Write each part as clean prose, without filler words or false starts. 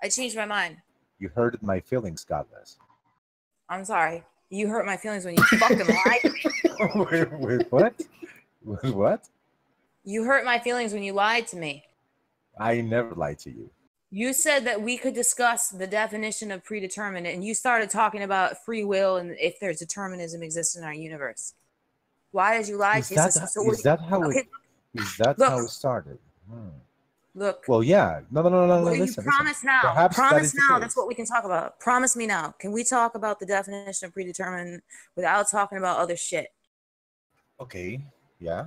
I changed my mind. You hurted my feelings, Godless. I'm sorry. You hurt my feelings when you fucking lied to me. Wait, what? What? You hurt my feelings when you lied to me. I never lied to you. You said that we could discuss the definition of predetermined, and you started talking about free will and if there's determinism exists in our universe. Why did you lie Is to that us? is that how okay, it look, how it started? Hmm. look. Well, yeah. No. Well, you Listen. promise now. Perhaps that Promise is the now. case. That's what we can talk about. Promise me now. Can we talk about the definition of predetermined without talking about other shit? Okay. Yeah.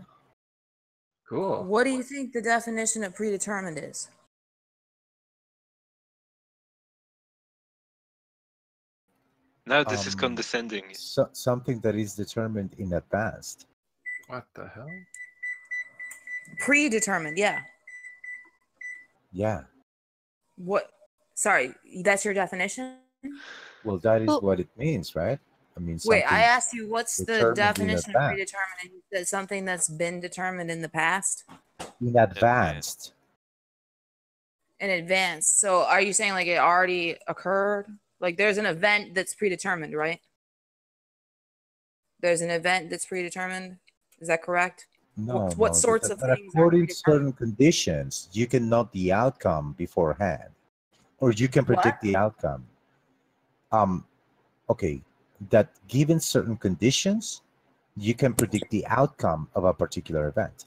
Cool. What do you think the definition of predetermined is? Now this is condescending. Something that is determined in advance. What the hell? Predetermined, yeah. Yeah. What? Sorry, that's your definition? Well, that is what it means, right? I mean, Wait, I asked you what's the definition of advance. predetermined? And you said something that's been determined in the past? In advanced. In advance. So are you saying like it already occurred? Like there's an event that's predetermined, right? There's an event that's predetermined. Is that correct? No, what sorts of things? According to certain conditions, you can know the outcome beforehand, or you can predict the outcome. Okay, that given certain conditions, you can predict the outcome of a particular event.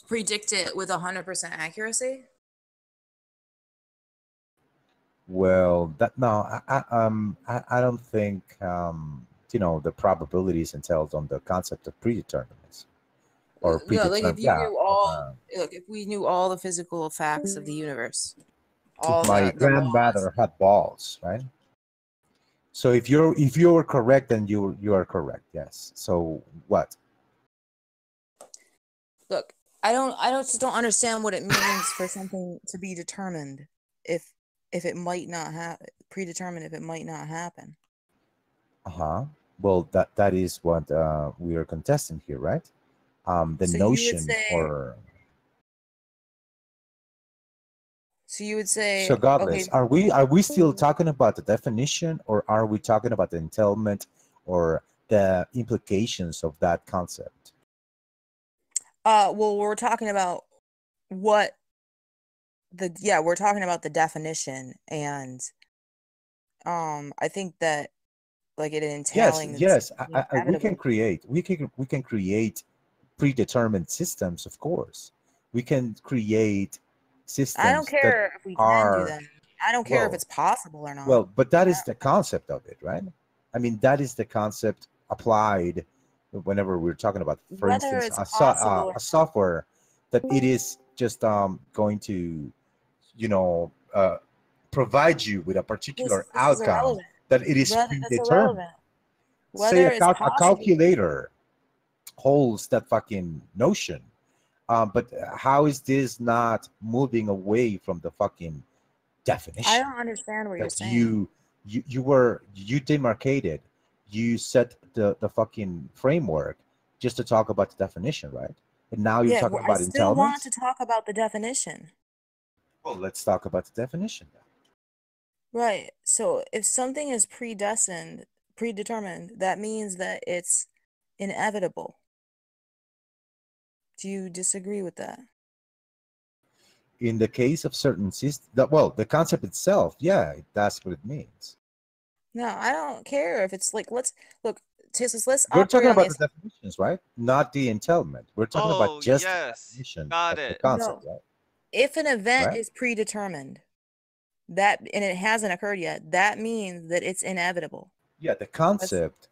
Predict it with 100% accuracy? Well, I don't think the probabilities entailed on the concept of predeterminism or predetermined. Like if you knew all, if we knew all the physical facts of the universe, if my grandmother had balls, right? So if you are correct, then you are correct. Yes. So what? Look, I just don't understand what it means for something to be determined if it might not happen, predetermined if it might not happen. Well, that is what we are contesting here, right? The so notion So you would say. So Godless, okay, are we still talking about the definition, or are we talking about the entailment or the implications of that concept? Well, we're talking about we're talking about the definition, and I think that like it entailing. Yes. We can create predetermined systems, of course. We can create systems. I don't care if we can do them. I don't care if it's possible or not. Well, but that is the concept of it, right? I mean, that is the concept applied whenever we're talking about, for instance, a software that it is just going to, provide you with a particular outcome that it is predetermined. Say a calculator holds that fucking notion. But how is this not moving away from the fucking definition? I don't understand what you're saying. You demarcated, you set the fucking framework just to talk about the definition, right? And now you're talking about entailment. I still want to talk about the definition. Well, let's talk about the definition then. Right. So if something is predetermined, that means that it's inevitable. Do you disagree with that? In the case of certain systems, the concept itself, yeah, that's what it means. No, I don't care if it's like, let's look, Tasteless, let's We're talking about the definitions, right? Not the entailment. We're talking about just the definition of the concept, right? If an event is predetermined, and it hasn't occurred yet, that means that it's inevitable. Yeah, the concept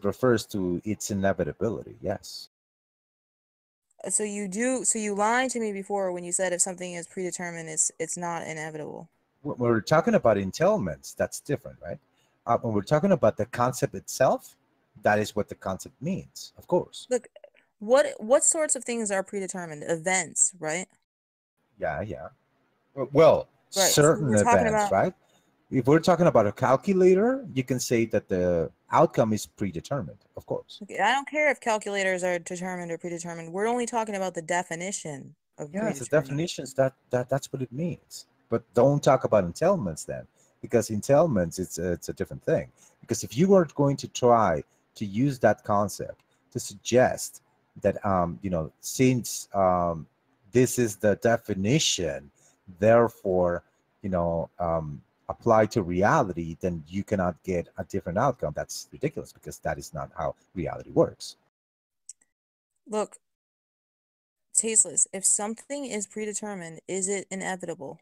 refers to its inevitability, yes. So you lied to me before when you said if something is predetermined, it's not inevitable. When we're talking about entailments, that's different, right? When we're talking about the concept itself, that is what the concept means, of course. Look, what sorts of things are predetermined? Events, right? Yeah. Well, certain events, right? If we're talking about a calculator, you can say that the outcome is predetermined, of course. Okay, I don't care if calculators are determined or predetermined. We're only talking about the definition of Yes, the predetermined. definitions that's what it means. But don't talk about entailments then, because entailments it's a different thing. Because if you are going to try to use that concept to suggest that since this is the definition, therefore apply to reality, then you cannot get a different outcome. That's ridiculous because that is not how reality works. Look, Tasteless, if something is predetermined, is it inevitable?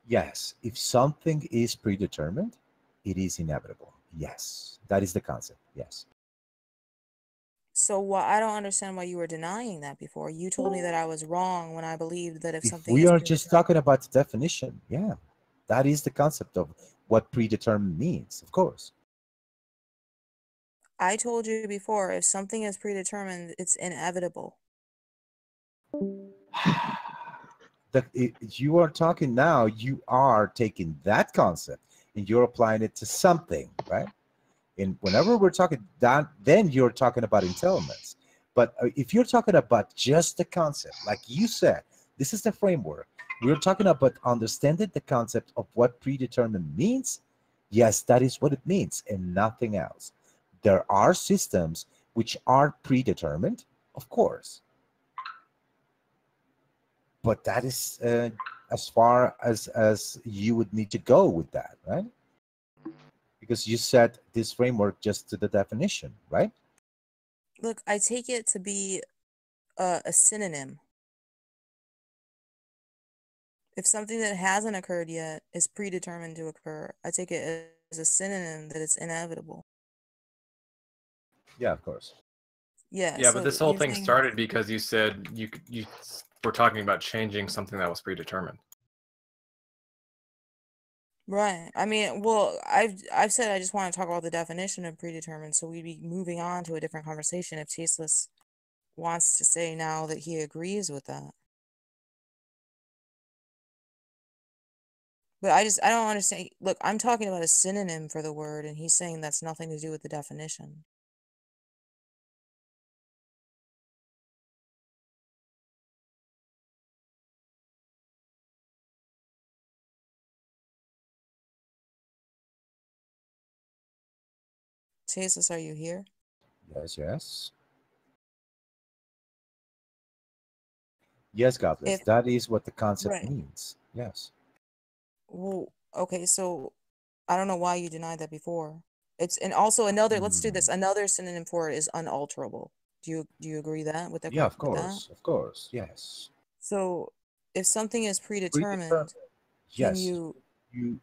Yes, if something is predetermined, it is inevitable. Yes, that is the concept. Yes. So I don't understand why you were denying that before. You told me that I was wrong when I believed that if If something we is are just predetermined. talking about the definition, yeah, that is the concept of what predetermined means, of course. I told you before, if something is predetermined, it's inevitable. You are talking now, you are taking that concept and you're applying it to something, right? And whenever we're talking that, then you're talking about entailments. But if you're talking about just the concept, like you said, this is the framework. We're talking about understanding the concept of what predetermined means. Yes, that is what it means and nothing else. There are systems which are predetermined, of course, but that is as far as you would need to go with that, right? Because you set this framework just to the definition, right? Look, I take it to be a synonym. If something that hasn't occurred yet is predetermined to occur, I take it as a synonym that it's inevitable. Yeah, of course. Yeah. Yeah, but So this whole you're thing saying, started because you said you were talking about changing something that was predetermined. right? I mean, well, I've said I just want to talk about the definition of predetermined, so we'd be moving on to a different conversation if Tasteless wants to say now that he agrees with that. But I don't understand. Look, I'm talking about a synonym for the word, and he's saying that's nothing to do with the definition. Tasteless, are you here? Yes, yes. Yes, godless. If That is what the concept right. means. Yes. Well, okay, so I don't know why you denied that before. And also another, let's do this. Mm. Another synonym for it is unalterable. Do you agree that with Yeah, that of with that? course. Of course. Yes. So if something is Predetermined. predetermined, can Yes.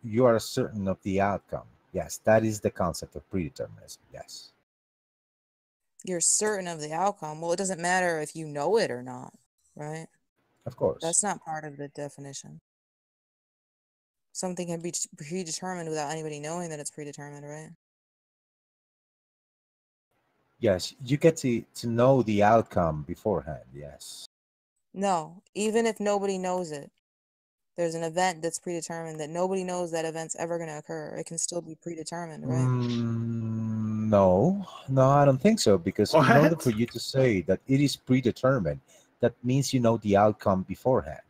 You are certain of the outcome. Yes, that is the concept of predeterminism. Yes. you're certain of the outcome? Well, it doesn't matter if you know it or not, right? Of course. That's not part of the definition. Something can be predetermined without anybody knowing that it's predetermined, right? Yes, you get to know the outcome beforehand. Yes. No, even if nobody knows it, there's an event that's predetermined that nobody knows that event's ever going to occur. It can still be predetermined, right? No, no, I don't think so. Because in order for What? you to say that it is predetermined, that means you know the outcome beforehand.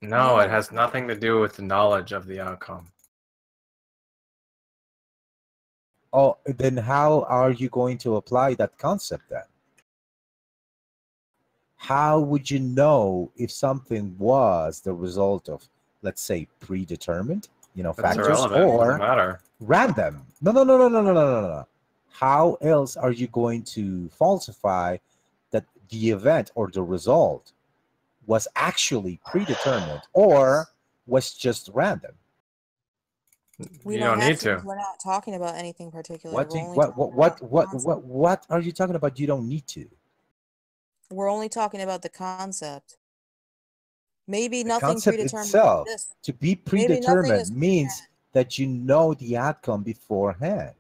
No, it No. has nothing to do with the knowledge of the outcome. Oh, then how are you going to apply that concept then? How would you know if something was the result of, let's say, predetermined, That's factors irrelevant. It doesn't or matter. random? No, no, no, no, no, no, no, no, no. How else are you going to falsify that the event or the result was actually predetermined or was just random? We You don't don't have need to because to. we're not talking about anything particular. What We're do you, only talking about the concept. what are you talking about? You don't need to. We're only talking about the concept. Maybe The nothing concept predetermined itself, exists. to be Maybe nothing is predetermined means that you know the outcome beforehand.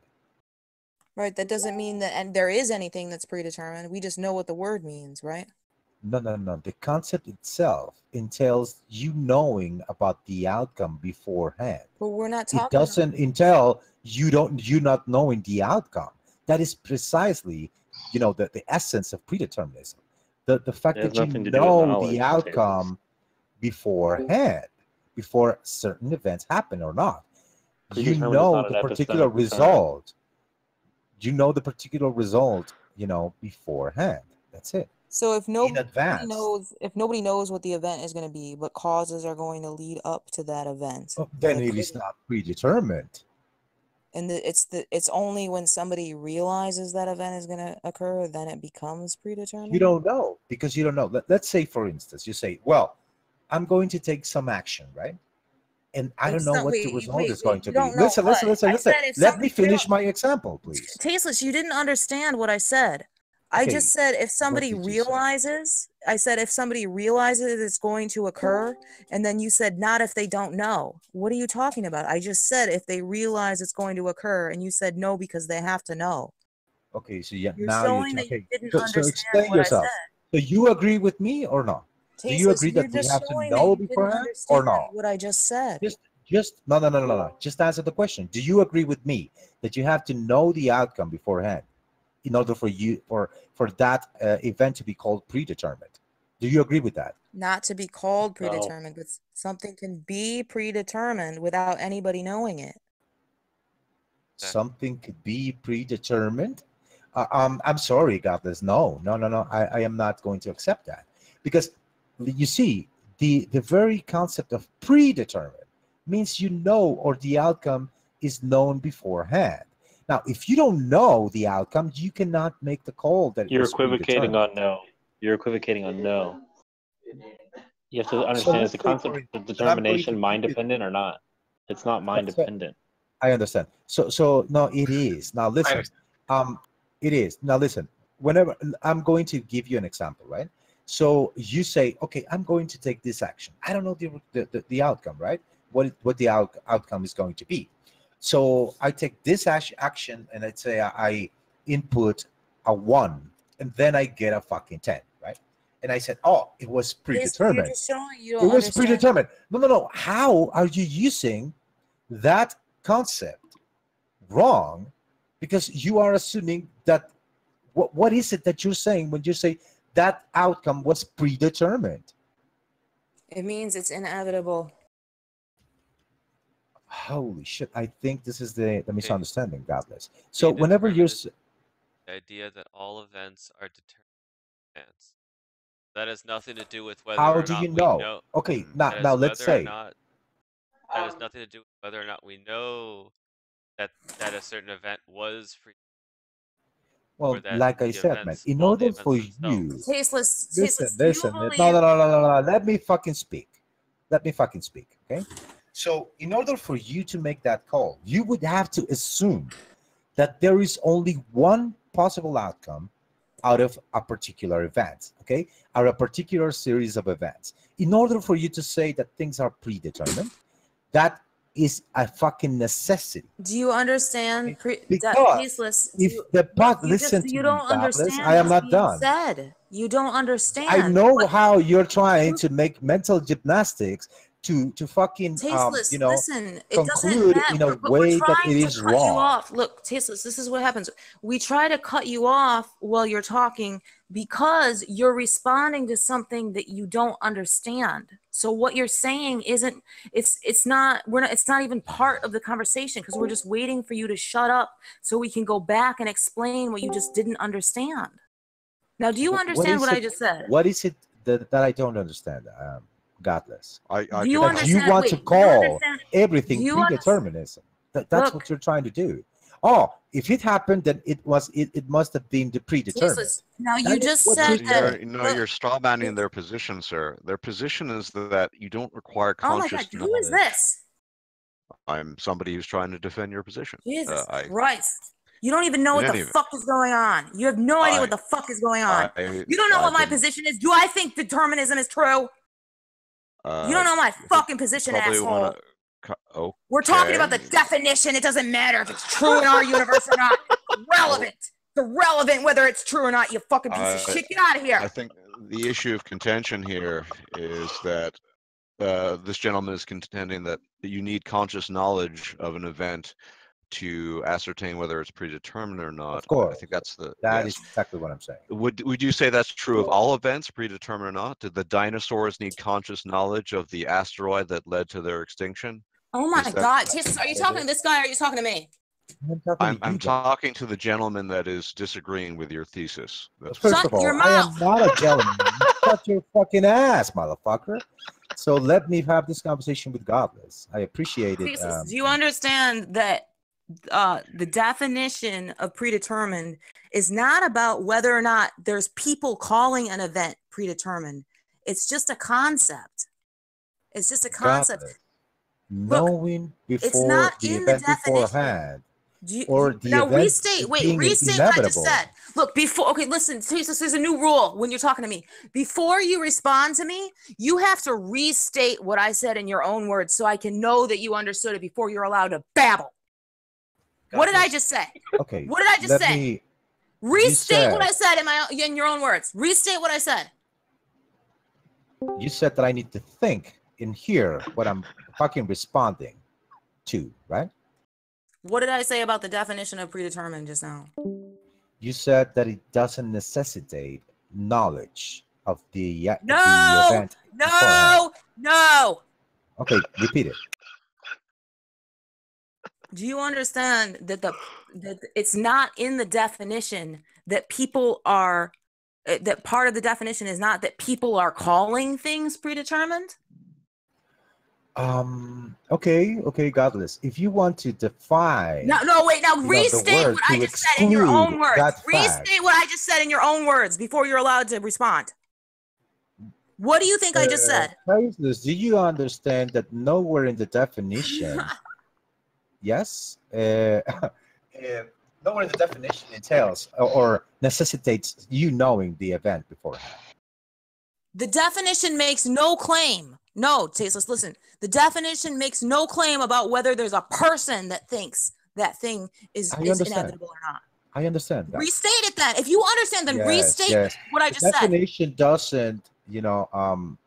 right. That doesn't mean that and there is anything that's predetermined. We just know what the word means, right? No, no, no. The concept itself entails you knowing about the outcome beforehand. But we're not It talking about doesn't entail you not knowing the outcome. That is precisely, the essence of predeterminism. The fact that you know the outcome beforehand, before certain events happen or not. You know the particular result. You know the particular result, you know, beforehand. That's it. So if nobody knows what the event is going to be, but causes are going to lead up to that event, then it is not predetermined. And it's only when somebody realizes that event is going to occur, then it becomes predetermined. You don't know, because you don't know. Let's say, for instance, you say, well, I'm going to take some action, right? And I don't know what the result is going to be. Listen. Let me finish my example, please. Tasteless, you didn't understand what I said. I just said if somebody realizes, it's going to occur, and then you said not if they don't know. What are you talking about? I just said if they realize it's going to occur, and you said no because they have to know. Okay, so yeah, you're now showing that you didn't understand explain what yourself. I said. So you agree with me or not? Do you agree that we have to know beforehand or not? What I just said. No. Just answer the question. Do you agree with me that you have to know the outcome beforehand in order for you for that event to be called predetermined? Do you agree with that? Not to be called predetermined, but something can be predetermined without anybody knowing it. Something could be predetermined. I'm sorry, Godless. No. I am not going to accept that, because you see, the very concept of predetermined means you know, or the outcome is known beforehand. Now, if you don't know the outcome, you cannot make the call that you're equivocating on no. You're equivocating on no. You have to understand, is the concept of determination mind dependent or not? It's not mind dependent. I understand. So no, it is. Now listen. It is. Now listen. Whenever I'm going to give you an example, right? So you say, okay, I'm going to take this action. I don't know the outcome, right? What the outcome is going to be. So I take this action, and let's say I input a 1, and then I get a fucking 10, right? And I said, oh, it was predetermined. You're just showing you don't understand. Predetermined. No. How are you using that concept wrong? Because you are assuming that what is it that you're saying when you say that outcome was predetermined? It means it's inevitable. Holy shit, I think this is the misunderstanding, Godless. So whenever you're... The idea that all events are determined events. That has nothing to do with whether How or do not you we know? Okay, now let's say... that has nothing to do with whether or not we know that a certain event was free. Well, like I said, man, in order for you... Tasteless. Listen. No. Let me fucking speak, okay? So in order for you to make that call, you would have to assume that there is only one possible outcome out of a particular event, okay? Or a particular series of events. In order for you to say that things are predetermined, that is a fucking necessity. Do you understand? Tasteless. Listen to me, Tasteless. I am not done. You don't understand. I know how you're trying to make mental gymnastics to fucking Tasteless, listen, conclude in a way that it is wrong. Look, Tasteless, this is what happens. We try to cut you off while you're talking because you're responding to something that you don't understand. So what you're saying isn't it's not even part of the conversation, because we're just waiting for you to shut up so we can go back and explain what you just didn't understand. Now, do you understand what I just said? What is it that I don't understand? Godless. Do you understand? You want to call everything predeterminism. That's what you're trying to do. Oh, if it happened, then it must have been the predetermined. Now you just said that. You're straw manning their position, sir. Their position is that you don't require conscious knowledge. Oh my God, who is this? I'm somebody who's trying to defend your position. Jesus Christ. You don't even know what the fuck is going on. You have no idea what the fuck is going on. You don't know what my position is. Do I think determinism is true? You don't know my fucking position, asshole. We're talking about the definition. It doesn't matter if it's true in our universe or not. Relevant. It's irrelevant whether it's true or not, you fucking piece of shit. Get out of here. I think the issue of contention here is that this gentleman is contending that you need conscious knowledge of an event to ascertain whether it's predetermined or not. Of course. I think that's the That is exactly what I'm saying. Would you say that's true of all events, predetermined or not? Did the dinosaurs need conscious knowledge of the asteroid that led to their extinction? Oh my God, Tasteless, are you talking to this guy or are you talking to me? I'm talking to the gentleman that is disagreeing with your thesis. First of all, I am not a gentleman. Shut your fucking ass, motherfucker. So let me have this conversation with Godless. I appreciate it. Do you understand that the definition of predetermined is not about whether or not there's people calling an event predetermined? It's just a concept. It's just a concept. Godless. Knowing before it's not the in event the definition. beforehand. Restate what I just said. Look, before, okay, listen, there's a new rule when you're talking to me. Before you respond to me, you have to restate what I said in your own words so I can know that you understood it before you're allowed to babble. What did I just say? Okay. What did I just say? Restate what I said in your own words. Restate what I said. You said that I need to think and hear what I'm fucking responding to, right? What did I say about the definition of predetermined just now? You said that it doesn't necessitate knowledge of the event. No. Okay, repeat it. Do you understand that that it's not in the definition that people are, that part of the definition is not that people are calling things predetermined? Okay, Godless. If you want to define wait, restate what I just said in your own words. Restate what I just said in your own words before you're allowed to respond. What do you think I just said? Tasteless, do you understand that nowhere in the definition yes? Nowhere in the definition entails or necessitates you knowing the event beforehand. The definition makes no claim. No, Tasteless, listen. The definition makes no claim about whether there's a person that thinks that thing is inevitable or not. I understand that. Restate it then. If you understand, then restate what I just said. The definition doesn't, the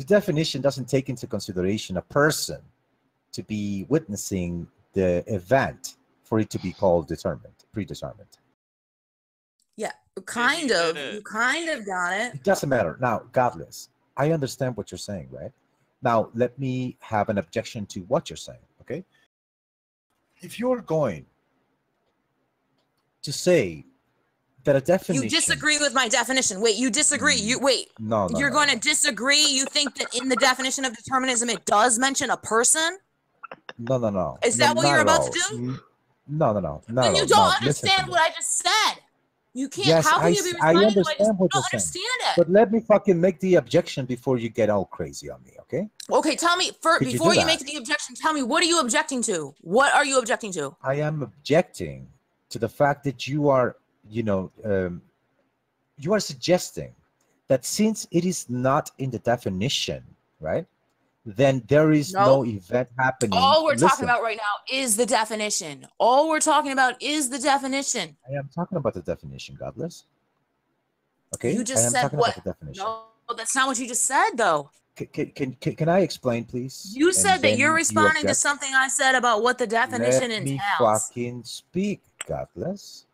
definition doesn't take into consideration a person to be witnessing the event for it to be called predetermined. Yeah, kind of. You kind of got it. It doesn't matter. Now, Godless, I understand what you're saying, right? Now, let me have an objection to what you're saying, okay? If you're going to say that a definition... You disagree with my definition. Wait, you disagree. No, you're going to disagree? You think that in the definition of determinism, it does mention a person? No. Is that what you're about to do? No. Then you don't understand what I just said. You can't. Yes, how can you be responding? I understand what you're saying. It. But let me fucking make the objection before you get all crazy on me, okay? Okay, tell me before you make the objection. Tell me, what are you objecting to? What are you objecting to? I am objecting to the fact that you are, you are suggesting that since it is not in the definition, right? Then there is no event happening. All we're talking about right now is the definition. All we're talking about is the definition. I am talking about the definition, Godless. Okay? You just said what? About the definition. No, that's not what you just said, though. Can I explain, please? You said that you're responding to something I said about what the definition entails. Let me fucking speak, Godless.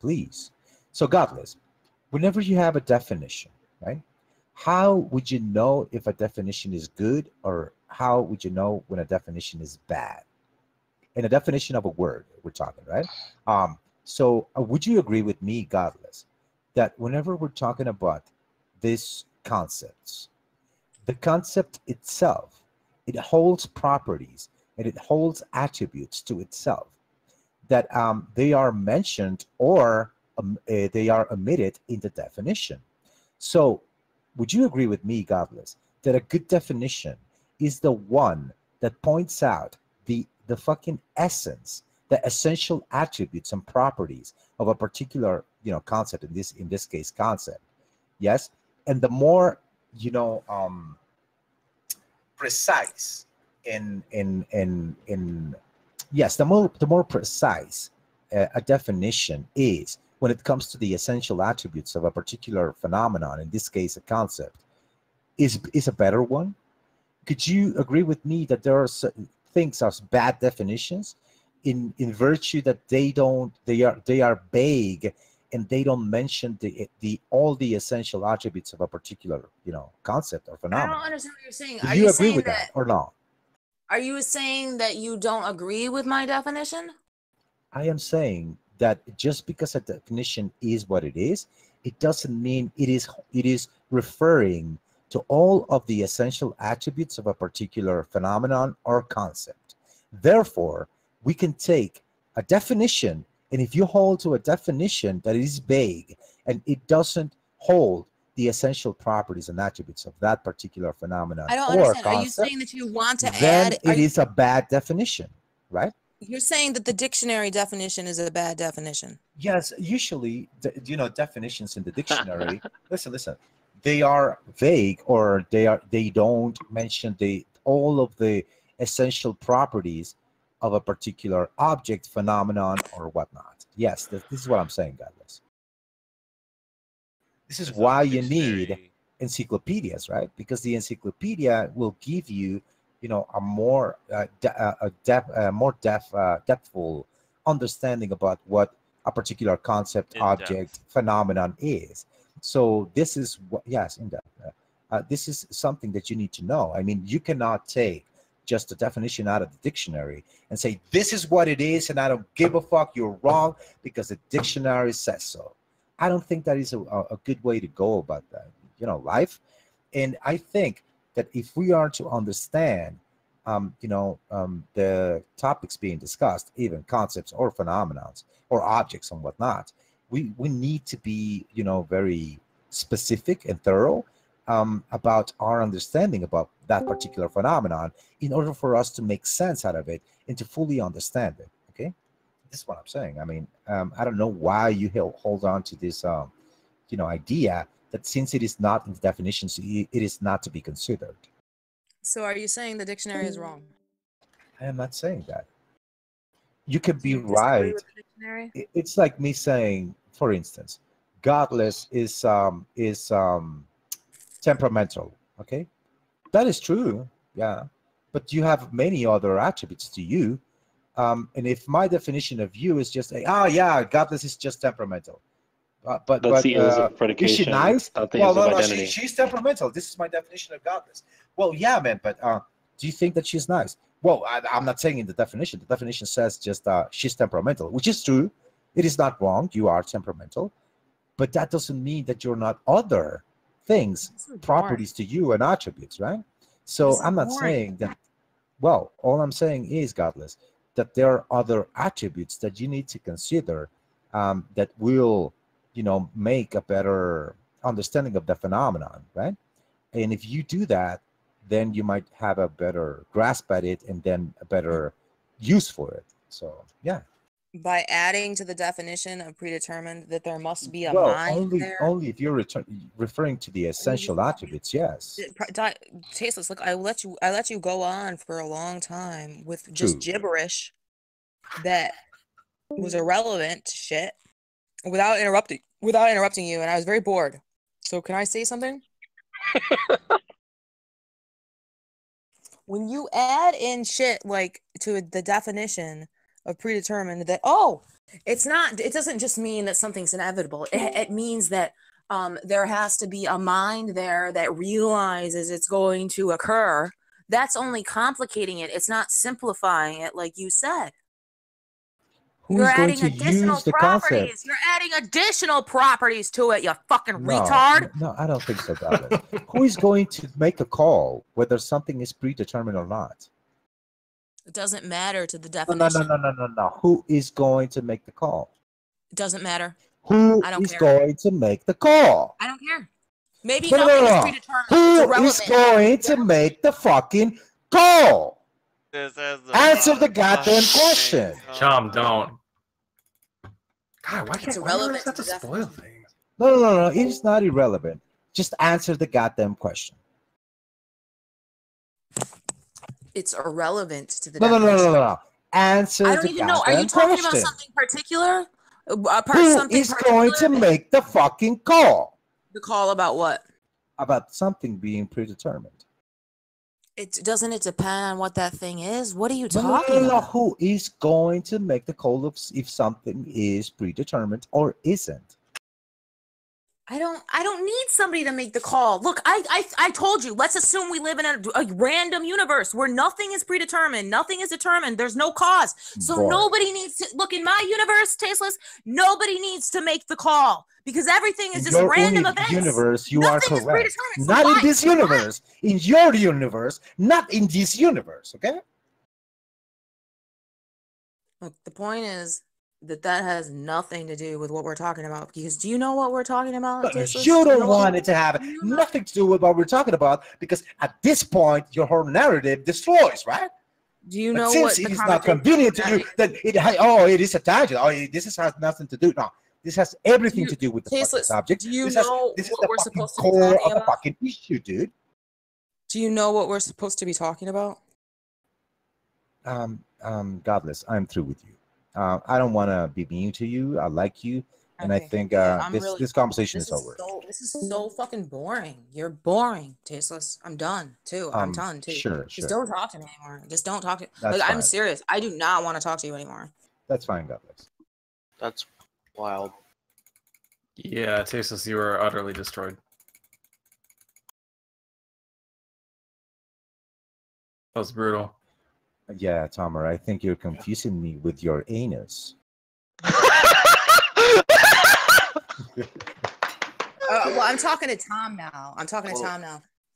Please. So, Godless, whenever you have a definition, right? How would you know if a definition is good, or how would you know when a definition is bad? In a definition of a word, we're talking, right? So would you agree with me, Godless, that whenever we're talking about these concepts, the concept itself, it holds properties and it holds attributes to itself, that they are mentioned or they are omitted in the definition. So would you agree with me, Godless, that a good definition is the one that points out the fucking essence, the essential attributes and properties of a particular, concept, in this case, concept? Yes? And the more, precise yes, the more precise a definition is when it comes to the essential attributes of a particular phenomenon, in this case, a concept, is a better one? Could you agree with me that there are certain things as bad definitions in virtue that they are vague and they don't mention the all the essential attributes of a particular concept or I don't phenomenon? understand what you're saying. Do Are you you agree saying with that? that or not? Are you saying that you don't agree with my definition? I am saying that just because a definition is what it is, it doesn't mean it is referring to all of the essential attributes of a particular phenomenon or concept. Therefore, we can take a definition, and if you hold to a definition that is vague and it doesn't hold the essential properties and attributes of that particular phenomenon I don't or understand. Are you concept, saying that you want to then add? it is a bad definition, right? You're saying that the dictionary definition is a bad definition. Yes, usually, definitions in the dictionary. listen. They are vague, or they don't mention all of the essential properties of a particular object, phenomenon, or whatnot. Yes, this is what I'm saying, guys. This is So why the you need dictionary, encyclopedias, right? Because the encyclopedia will give you, a more depthful understanding about what a particular concept, in object, depth. phenomenon is. So this is what, yes, in depth. This is something that you need to know. I mean, you cannot take just a definition out of the dictionary and say this is what it is, and I don't give a fuck. You're wrong because the dictionary says so. I don't think that is a good way to go about that, life. And I think that if we are to understand, the topics being discussed, even concepts or phenomenons or objects and whatnot, we need to be, very specific and thorough about our understanding about that particular phenomenon in order for us to make sense out of it and to fully understand it. Okay, this is what I'm saying. I mean, I don't know why you hold on to this, idea that since it is not in the definitions, it is not to be considered. So are you saying the dictionary is wrong? I am not saying that. You can Do be you disagree right. with the dictionary? It's like me saying, for instance, godless is temperamental. Okay, that is true. Yeah, but you have many other attributes to you. And if my definition of you is just, yeah, godless is just temperamental. That's the ills of Is she predication, nice? not the Well, ills of no, identity. she's temperamental. This is my definition of godless. Well, yeah, man, but do you think that she's nice? Well, I'm not saying in the definition. The definition says just she's temperamental, which is true. It is not wrong. You are temperamental, but that doesn't mean that you're not other things, properties to you and attributes, right? So I'm not saying that. Well, all I'm saying is, godless, that there are other attributes that you need to consider that will, make a better understanding of the phenomenon, right? And if you do that, then you might have a better grasp at it and then a better use for it. So, yeah. By adding to the definition of predetermined that there must be a Well, mind there. only if you're referring to the essential attributes, yes. Tasteless, look, I let you go on for a long time with just True. gibberish that was irrelevant to shit without interrupting you, and I was very bored. So can I say something? When you add in shit like to the definition of predetermined, that it doesn't just mean that something's inevitable. It means that there has to be a mind there that realizes it's going to occur. That's only complicating it. It's not simplifying it, like you said. Who's going to use the concept? You're adding additional properties to it, you fucking retard. No, I don't think so, darling. Who is going to make a call whether something is predetermined or not? It doesn't matter to the definition. No. Who is going to make the call? It doesn't matter. Who I don't is care. going to make the call? I don't care. Maybe nothing is predetermined. Who is going to make the fucking call? Answer the goddamn question. Chum, don't. God, why can't It's irrelevant have to to the spoil things? No. It's not irrelevant. Just answer the goddamn question. It's irrelevant to the definition. No. Answer I don't the even know. Are goddamn you talking question. about something particular? Who is going to make the fucking call? The call about what? about something being predetermined? Doesn't it depend on what that thing is? What are you talking about? Who is going to make the call of if something is predetermined or isn't? I don't need somebody to make the call. Look, I told you, let's assume we live in a random universe where nothing is predetermined, nothing is determined, there's no cause. So nobody needs to look in my universe, Tasteless, nobody needs to make the call because everything is just random events. Universe, you are correct. Not in this universe. In your universe, not in this universe, okay? Look, the point is that has nothing to do with what we're talking about. Because do you know what we're talking about? You don't want it to have nothing to do with what we're talking about because at this point, your whole narrative destroys, right? Do you know what it is not convenient to you, then it is a tangent. This has nothing to do. No, this has everything to do with the fucking subject. Do you know this is what the we're fucking supposed to be core talking of the about? fucking issue, dude. Do you know what we're supposed to be talking about? Godless, I'm through with you. I don't want to be mean to you. I like you, and I think this conversation is over. This is so fucking boring. You're boring, Tasteless. I'm done too. I'm done too. Sure. Just don't talk to me anymore. Just don't talk to. That's I'm serious. I do not want to talk to you anymore. That's fine, Godless. That's wild. Yeah, Tasteless, you were utterly destroyed. That was brutal. Yeah, Tomer, I think you're confusing me with your anus. Well, I'm talking to Tom now.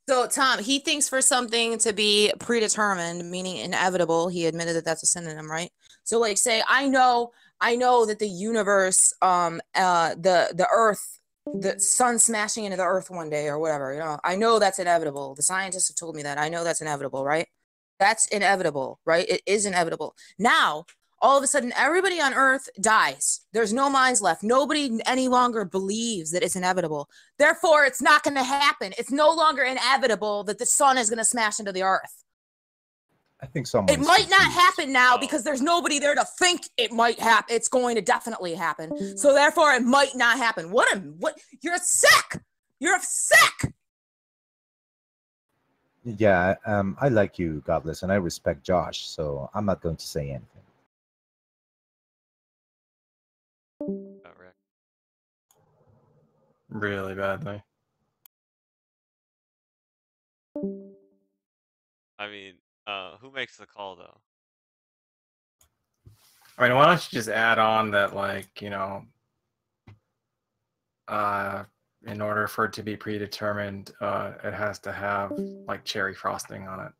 So, Tom, he thinks for something to be predetermined, meaning inevitable. He admitted that that's a synonym, right? So, like, say, I know that the universe, the Earth, the sun smashing into the Earth one day or whatever, I know that's inevitable. The scientists have told me that. I know that's inevitable, right? That's inevitable, right? It is inevitable. Now, all of a sudden, everybody on Earth dies. There's no minds left. Nobody any longer believes that it's inevitable. Therefore, it's not going to happen. It's no longer inevitable that the sun is going to smash into the Earth. I think someone. It might not happen now because there's nobody there to think it might happen. It's going to definitely happen. So therefore, it might not happen. What? You're sick. You're sick. Yeah, I like you, Godless, and I respect Josh, so I'm not going to say anything. Really badly. I mean, who makes the call though? I mean, why don't you just add on that, like, in order for it to be predetermined, it has to have like cherry frosting on it.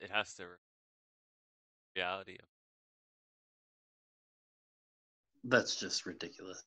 It has to reality. That's just ridiculous.